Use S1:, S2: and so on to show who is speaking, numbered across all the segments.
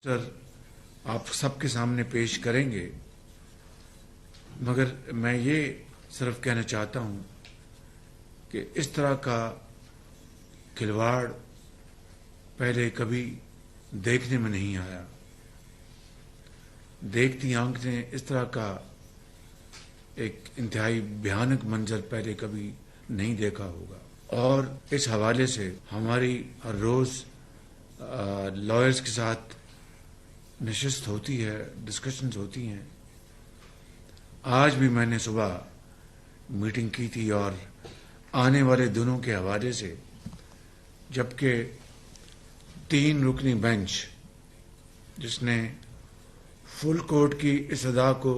S1: آپ سب کے سامنے پیش کریں گے، مگر میں یہ صرف کہنا چاہتا ہوں کہ اس طرح کا کھلواڑ پہلے کبھی دیکھنے میں نہیں آیا۔ دیکھتی آنکھ نے اس طرح کا ایک انتہائی بھیانک منظر پہلے کبھی نہیں دیکھا ہوگا، اور اس حوالے سے ہماری ہر روز لائرز کے ساتھ نشست ہوتی ہے، ڈسکشنز ہوتی ہیں۔ آج بھی میں نے صبح میٹنگ کی تھی، اور آنے والے دنوں کے حوالے سے، جبکہ 3 رکنی بینچ جس نے فل کورٹ کی استدعا کو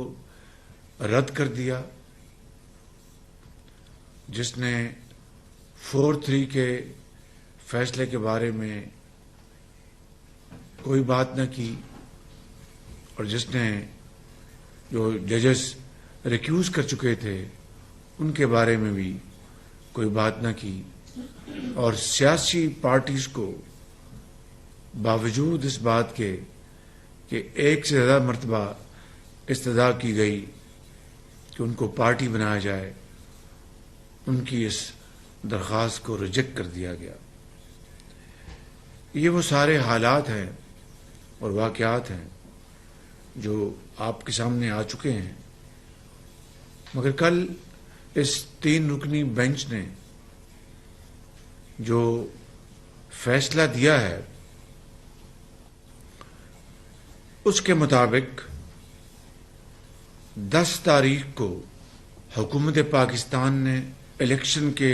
S1: رد کر دیا، جس نے 4-3 کے فیصلے کے بارے میں کوئی بات نہ کی، اور جس نے جو ججز ریکیوز کر چکے تھے ان کے بارے میں بھی کوئی بات نہ کی، اور سیاسی پارٹیز کو باوجود اس بات کے کہ ایک سے زیادہ مرتبہ استدعا کی گئی کہ ان کو پارٹی بنایا جائے، ان کی اس درخواست کو ریجیکٹ کر دیا گیا۔ یہ وہ سارے حالات ہیں اور واقعات ہیں جو آپ کے سامنے آ چکے ہیں، مگر کل اس 3 رکنی بینچ نے جو فیصلہ دیا ہے اس کے مطابق 10 تاریخ کو حکومت پاکستان نے الیکشن کے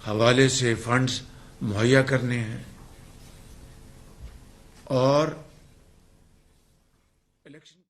S1: حوالے سے فنڈز مہیا کرنے ہیں، اور الیکشن